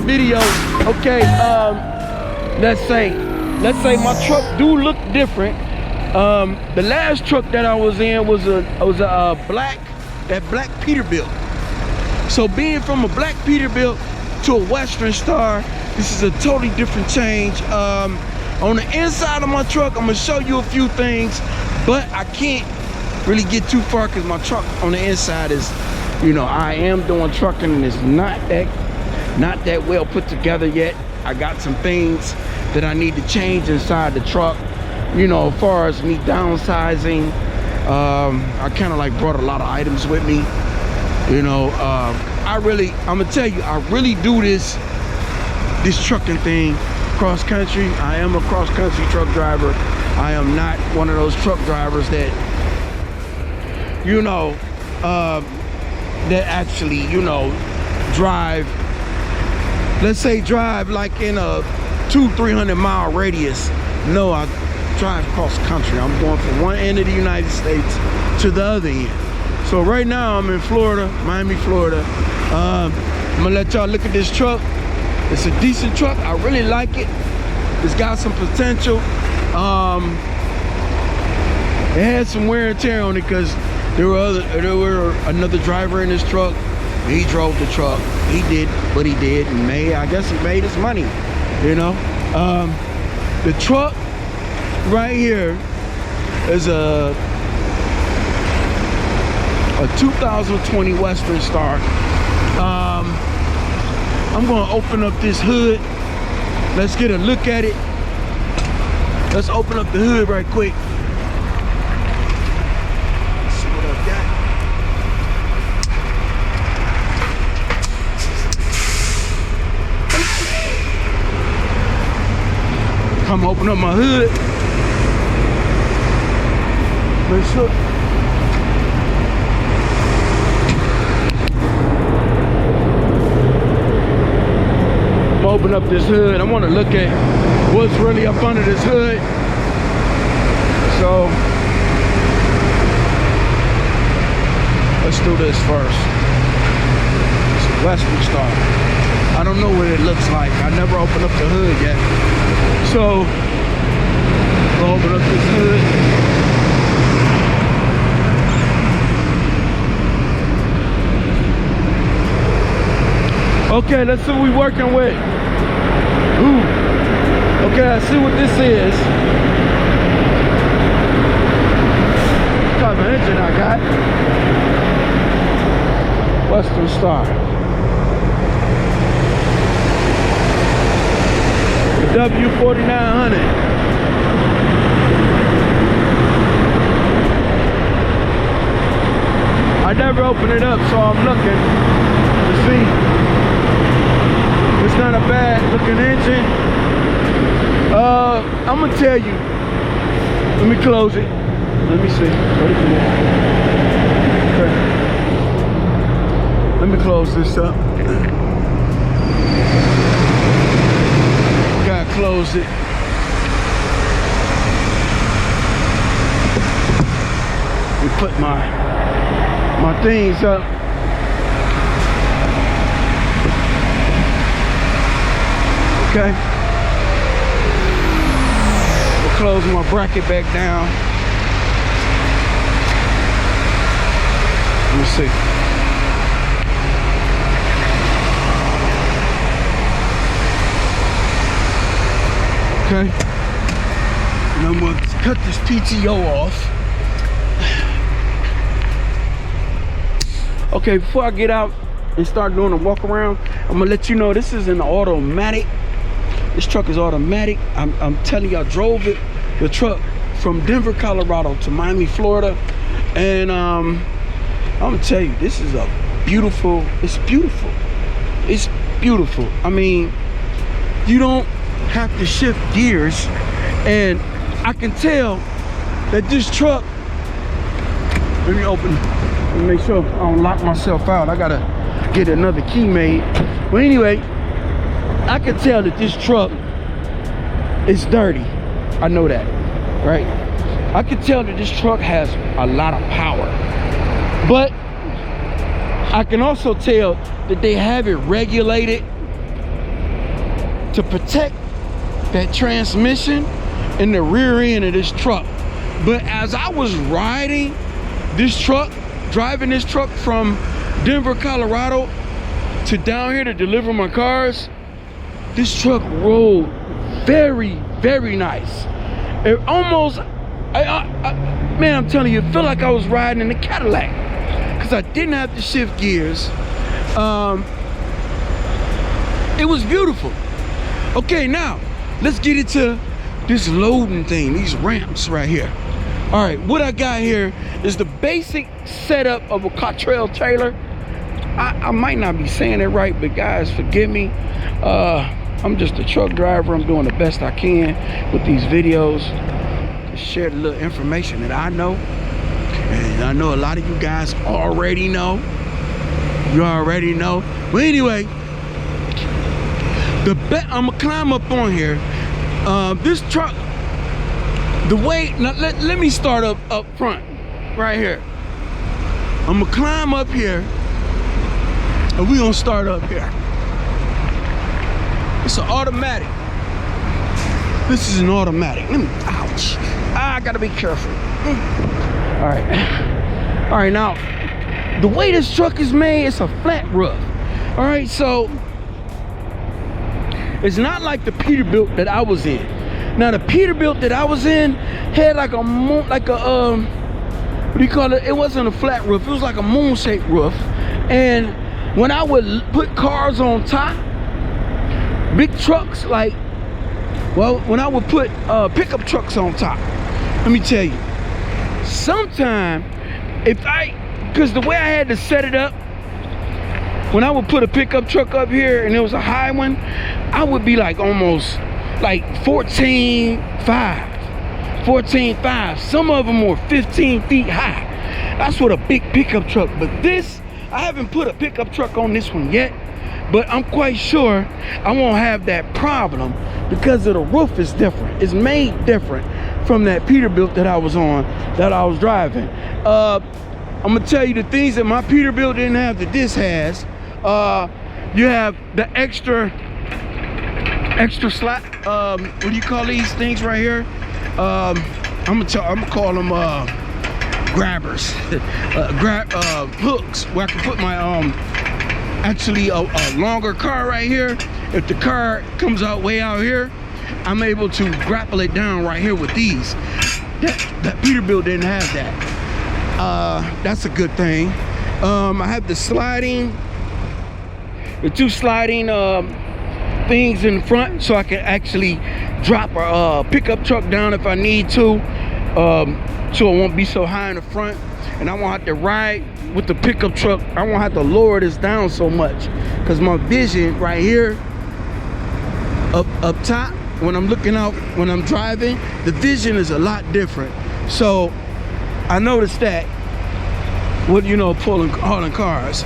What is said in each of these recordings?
video. Okay, let's say my truck do look different. The last truck that I was in was a black Peterbilt. So being from a black Peterbilt to a Western Star, this is a totally different change. On the inside of my truck, I'm gonna show you a few things, but I can't really get too far because my truck on the inside is, you know, I am doing trucking and it's not that well put together yet. I got some things that I need to change inside the truck, you know, as far as me downsizing. I kind of like brought a lot of items with me, you know. I'm gonna tell you, I really do this trucking thing cross country. I am a cross country truck driver. I am not one of those truck drivers that, you know, that actually, you know, drive, let's say drive like in a 200-300 mile radius. No, I drive cross country. I'm going from one end of the United States to the other end. So right now I'm in Florida, Miami, Florida. I'm gonna let y'all look at this truck. It's a decent truck. I really like it. It's got some potential. It had some wear and tear on it because there were another driver in this truck. He drove the truck. He did what he did and I guess he made his money, you know. The truck right here is a 2020 Western Star. I'm gonna open up this hood. Let's get a look at it. Let's open up the hood right quick. Let's see what I've got. Come open up my hood. Make sure. Open up this hood. I want to look at what's really up under this hood. So let's do this first. It's a Western Star. I don't know what it looks like. I never opened up the hood yet. So we'll open up this hood. Okay, let's see what we're working with. Ooh. Okay, I see what this is. What type of engine I got? Western Star. The W4900. I never opened it up, so I'm looking to see. It's not a bad looking engine. I'm gonna tell you. Let me close it. Let me see. Okay. Let me close this up. Gotta close it. Let me put my things up. Okay. We'll close my bracket back down. Let me see. Okay. And I'm gonna cut this PTO off. Okay, before I get out and start doing a walk around, I'm gonna let you know this is an automatic. This truck is automatic. I'm telling you, I drove the truck from Denver, Colorado to Miami, Florida. And I'm gonna tell you, this is a beautiful, it's beautiful. It's beautiful. I mean, you don't have to shift gears. And I can tell that this truck, let me open, let me make sure I don't lock myself out. I gotta get another key made. But anyway, I can tell that this truck is dirty. I know that, right? I can tell that this truck has a lot of power. But I can also tell that they have it regulated to protect that transmission in the rear end of this truck. But as I was riding this truck, driving this truck from Denver, Colorado to down here to deliver my cars, this truck rolled very, very nice. It almost, man, I'm telling you, it felt like I was riding in a Cadillac because I didn't have to shift gears. It was beautiful. Okay, now let's get into this loading thing, these ramps right here. All right, what I got here is the basic setup of a Cottrell trailer. I might not be saying it right, but guys, forgive me. I'm just a truck driver. I'm doing the best I can with these videos to share the little information that I know. And I know a lot of you guys already know. You already know. But anyway, I'm gonna climb up on here. This truck, the way, now let me start up front, right here. I'm gonna climb up here, and we gonna start up here. It's an automatic. This is an automatic. Let me, ouch. I gotta be careful. All right. All right, now, the way this truck is made, it's a flat roof. All right, so it's not like the Peterbilt that I was in. Now, the Peterbilt that I was in had like a what do you call it? It wasn't a flat roof. It was like a moon-shaped roof. And when I would put cars on top, big trucks, like, well, when I would put pickup trucks on top, let me tell you, sometime because the way I had to set it up, when I would put a pickup truck up here and it was a high one, I would be like almost like 14.5. Some of them were 15 feet high. That's what a big pickup truck. But this, I haven't put a pickup truck on this one yet, but I'm quite sure I won't have that problem because of the roof is different. It's made different from that Peterbilt that I was on, that I was driving. I'm gonna tell you the things that my Peterbilt didn't have that this has. You have the extra slot. What do you call these things right here? I'm gonna call them grabbers, hooks, where I can put my actually a longer car right here. If the car comes out way out here, I'm able to grapple it down right here with these. That Peterbilt didn't have that. That's a good thing. I have the two sliding things in front, so I can actually drop a pickup truck down if I need to, so it won't be so high in the front, and I won't have to ride with the pickup truck. I won't have to lower this down so much, because my vision right here up top, when I'm looking out, when I'm driving, the vision is a lot different. So I noticed that with, you know, hauling cars.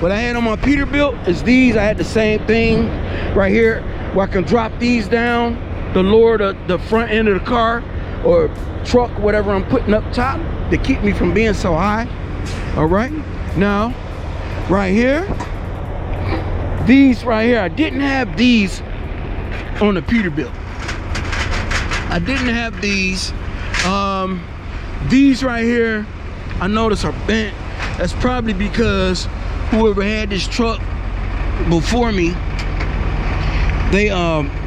What I had on my Peterbilt is these. I had the same thing right here where I can drop these down to lower the front end of the car or truck, whatever I'm putting up top, to keep me from being so high. All right, now right here, these right here, I didn't have these on the Peterbilt. I didn't have these. These right here, I notice are bent. That's probably because whoever had this truck before me, they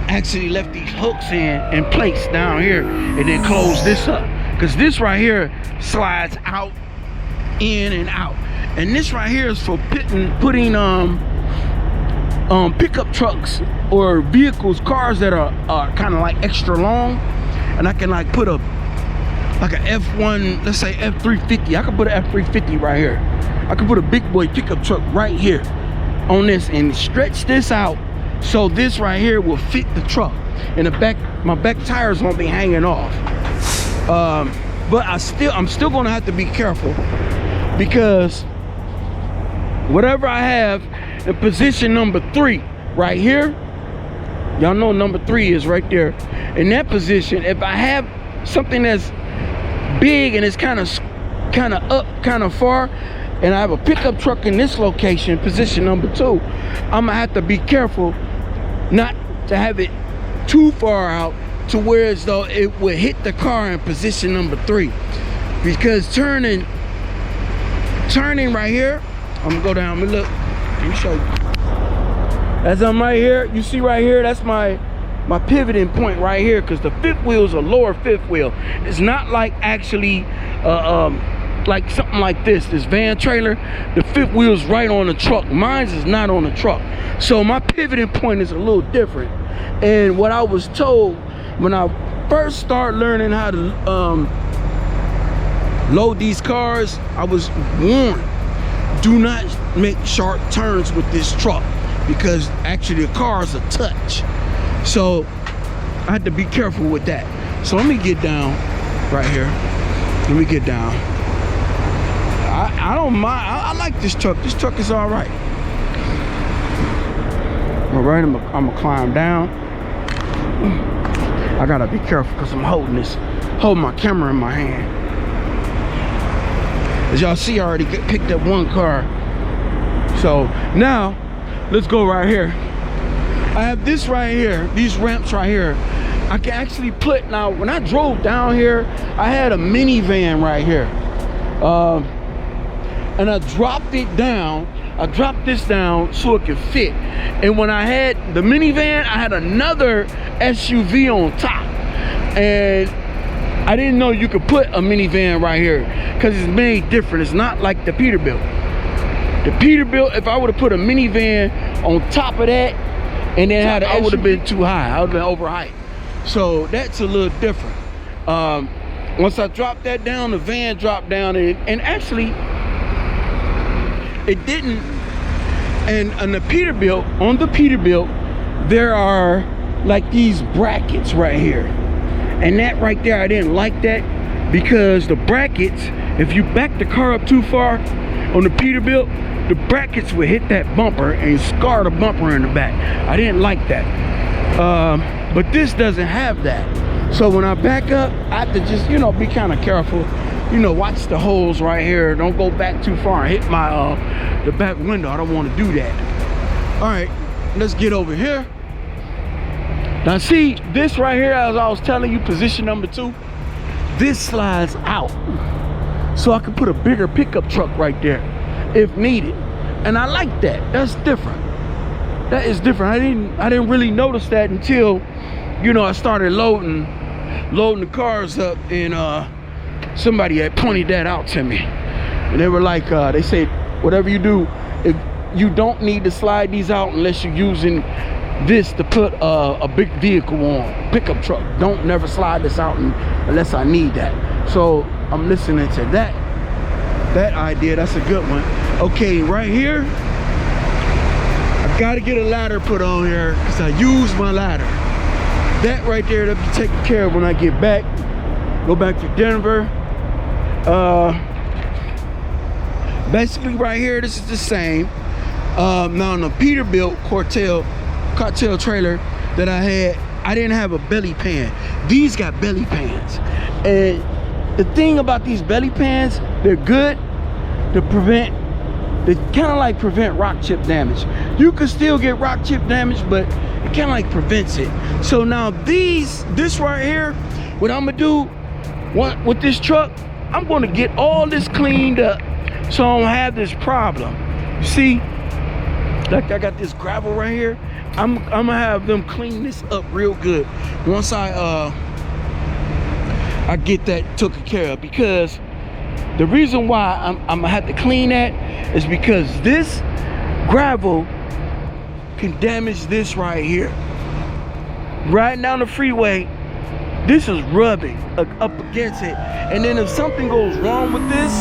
actually left these hooks in place down here and then closed this up, because this right here slides out, in and out, and this right here is for putting pickup trucks or vehicles, cars that are kind of like extra long, and I can like put like an F1, let's say F350. I can put an F350 right here. I can put a big boy pickup truck right here on this and stretch this out so this right here will fit the truck, and the back, my back tires won't be hanging off. But I'm still gonna have to be careful, because whatever I have in position number 3 right here, y'all know number 3 is right there. In that position, if I have something that's big and it's kind of up, kind of far, and I have a pickup truck in this location, position number 2, I'm gonna have to be careful not to have it too far out to where as though it would hit the car in position number 3. Because turning right here, I'm gonna go down and look. Let me show you. As I'm right here, you see right here, that's my pivoting point right here, because the fifth wheel is a lower fifth wheel. It's not like actually like something like this van trailer. The fifth wheel is right on the truck. Mine's is not on the truck. So my pivoting point is a little different. And what I was told when I first started learning how to load these cars, I was warned, do not make sharp turns with this truck, because actually the car is a touch. So I had to be careful with that. So let me get down right here. Let me get down. I don't mind. I like this truck. This truck is all right. All right, I'm gonna climb down. I gotta be careful because I'm holding my camera in my hand. As y'all see, I already picked up one car. So now let's go right here. I have this right here, these ramps right here. I can actually put, now when I drove down here, I had a minivan right here. And I dropped it down. I dropped this down so it could fit. And when I had the minivan, I had another SUV on top. And I didn't know you could put a minivan right here because it's made different. It's not like the Peterbilt. The Peterbilt, if I would have put a minivan on top of that, and then had I would have been too high. I would have been overhyped. So that's a little different. Once I dropped that down, the van dropped down, and actually it didn't. And on the Peterbilt, there are like these brackets right here, and that right there, I didn't like that, because the brackets, if you back the car up too far on the Peterbilt, the brackets would hit that bumper and scar the bumper in the back. I didn't like that. But this doesn't have that. So when I back up, I have to just, be kind of careful. Watch the holes right here. Don't go back too far and hit my the back window. I don't want to do that. All right, let's get over here. Now see, this right here, as I was telling you, position number 2, this slides out. So I can put a bigger pickup truck right there if needed. And I like that. That's different. That is different. I didn't really notice that until, I started loading the cars up, and somebody had pointed that out to me. And they were like, they said, whatever you do, if you don't need to slide these out unless you're using this to put a big vehicle on, pickup truck. Don't never slide this out unless I need that. So I'm listening to that idea. That's a good one. Okay, right here, I gotta get a ladder put on here because I use my ladder. That right there, that'll be taken care of when I get back. Go back to Denver. Basically right here, this is the same. Now on the Peterbilt cartel trailer that I had, I didn't have a belly pan. These got belly pans. And the thing about these belly pans, they're good to prevent, they kind of like prevent rock chip damage. You can still get rock chip damage, but it kind of like prevents it. So now this right here, what I'm gonna do with this truck, I'm gonna get all this cleaned up so I don't have this problem. You see, like I got this gravel right here. I'm gonna have them clean this up real good once I get that taken care of, because the reason why I'm gonna have to clean that is because this gravel can damage this right here. Riding down the freeway, this is rubbing up against it, and then if something goes wrong with this,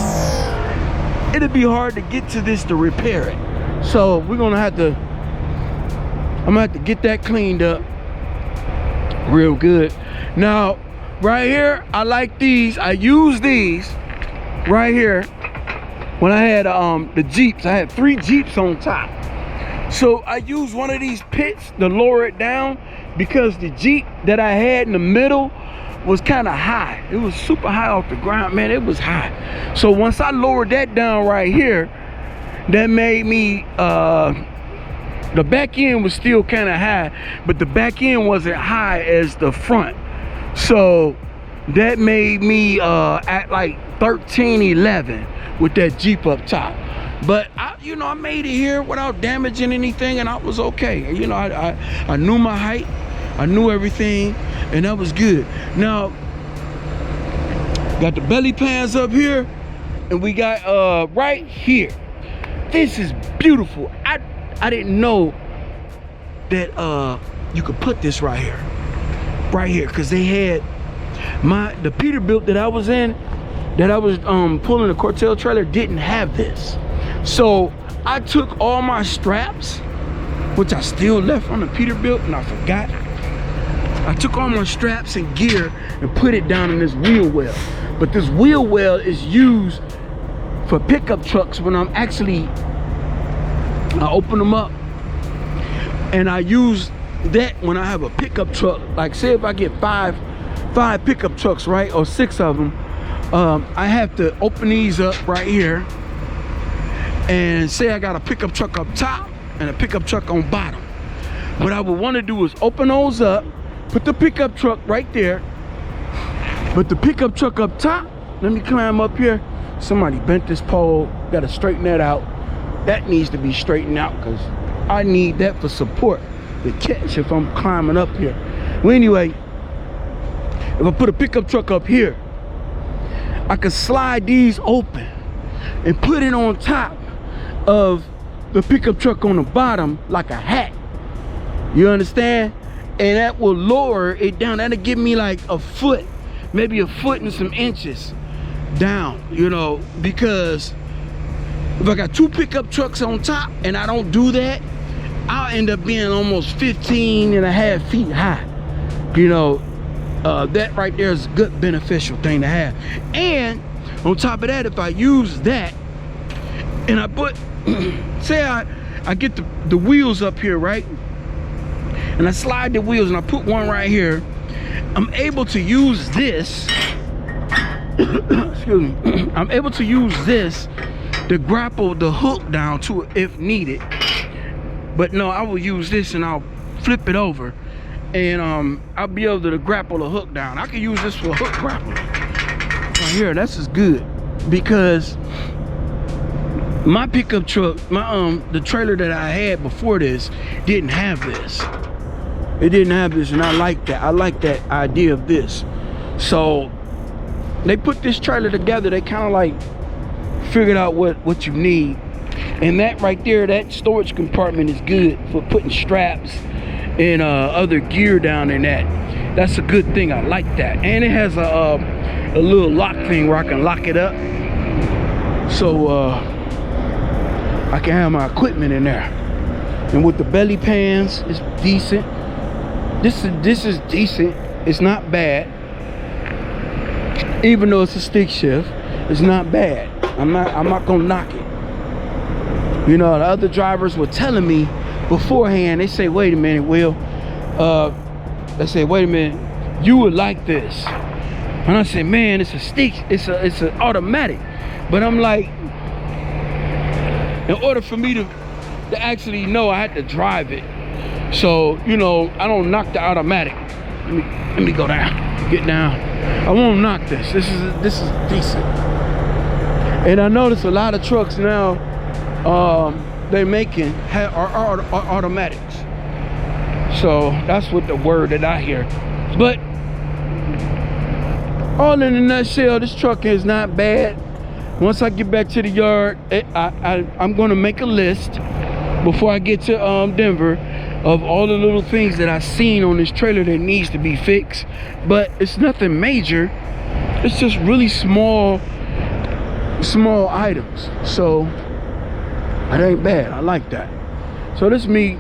it'll be hard to get to this to repair it. So I'm gonna have to get that cleaned up real good. Now right here, I like these. I use these right here. When I had the Jeeps, I had 3 Jeeps on top. So I used one of these pits to lower it down, because the Jeep that I had in the middle was kind of high. It was super high off the ground, man. It was high. So once I lowered that down right here, that made me The back end was still kind of high, but the back end wasn't high as the front. So that made me at like 13, 11 with that Jeep up top. But I made it here without damaging anything, and I was okay. I knew my height, I knew everything, and that was good. Now, got the belly pans up here, and we got right here. This is beautiful. I didn't know that you could put this right here, because they had the Peterbilt that I was in, that I was pulling the Cortel trailer, didn't have this. So I took all my straps, which I still left on the Peterbilt, and I forgot. I took all my straps and gear and put it down in this wheel well. But this wheel well is used for pickup trucks when I'm actually, I open them up, and I use that when I have a pickup truck. Like, say if I get five pickup trucks, right, or 6 of them, I have to open these up right here, and say I got a pickup truck up top and a pickup truck on bottom. What I would want to do is open those up, put the pickup truck right there, but the pickup truck up top, let me climb up here. Somebody bent this pole, got to straighten that out. That needs to be straightened out, because I need that for support, the catch if I'm climbing up here. Well, anyway, if I put a pickup truck up here, I could slide these open and put it on top of the pickup truck on the bottom like a hat. You understand? And that will lower it down. That'll give me like a foot, maybe a foot and some inches down, because if I got 2 pickup trucks on top and I don't do that, I'll end up being almost 15.5 feet high. That right there is a good beneficial thing to have. And on top of that, if I use that and I put, say I get the wheels up here, right? And I slide the wheels and I put one right here, I'm able to use this, excuse me, I'm able to use this to grapple the hook down to it if needed. But no, I will use this and I'll flip it over, and I'll be able to grapple the hook down. I can use this for a hook grapple. Right here, this is good, because my pickup truck, the trailer that I had before this didn't have this. It didn't have this, and I like that. I like that idea of this. So they put this trailer together. They kind of like figured out what you need, and that right there, that storage compartment is good for putting straps and other gear down in that. That's a good thing. I like that. And it has a little lock thing where I can lock it up, so I can have my equipment in there. And with the belly pans, it's decent. This is decent. It's not bad. Even though it's a stick shift, it's not bad. I'm not gonna knock it. The other drivers were telling me beforehand, they say, wait a minute, Will, they say, wait a minute, you would like this. And I said, man, it's a stick, it's an automatic. But I'm like, in order for me to actually know, I had to drive it. So, I don't knock the automatic. Let me go down, get down. I won't knock this. This is decent. And I notice a lot of trucks now, they making are automatics. So that's what the word that I hear. But all in a nutshell, this truck is not bad. Once I get back to the yard, I'm gonna make a list before I get to Denver of all the little things that I've seen on this trailer that needs to be fixed. But it's nothing major. It's just really small items. So it ain't bad. I like that. So this me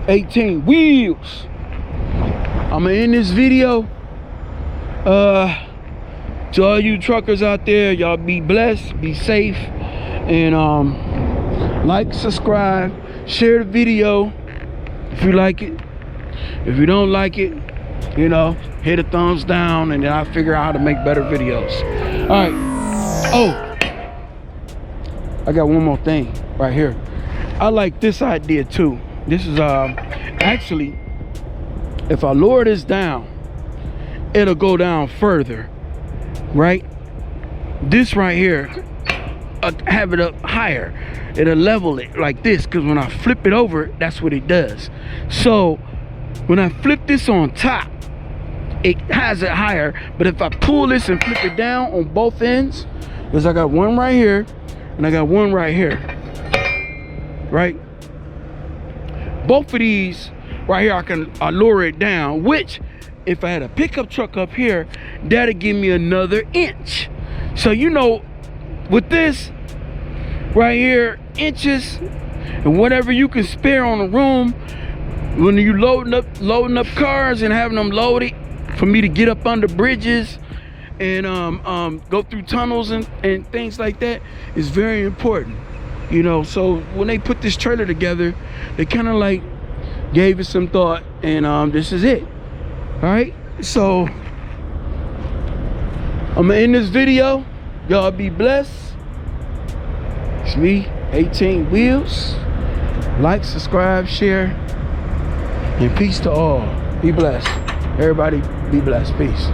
18 wheels. I'm gonna end this video. To all you truckers out there, y'all be blessed, be safe, and like, subscribe, share the video if you like it. If you don't like it, hit a thumbs down, and then I'll figure out how to make better videos. All right. Oh, I got one more thing right here. I like this idea too. This is actually, if I lower this down, it'll go down further, right? This right here, have it up higher. It'll level it like this, because when I flip it over, that's what it does. So when I flip this on top, it has it higher. But if I pull this and flip it down on both ends, because I got one right here and I got one right here, right? Both of these right here, I lower it down, which if I had a pickup truck up here, that'll give me another inch. So, you know, with this right here, inches and whatever you can spare on the room, when you loading up cars and having them loaded, for me to get up under bridges and go through tunnels and things like that, is very important. You know, so when they put this trailer together, they kind of like gave it some thought, and this is it. All right, so I'm gonna end this video. Y'all be blessed. It's me, 18 Wheels. Like, subscribe, share, and peace to all. Be blessed. Everybody be blessed. Peace.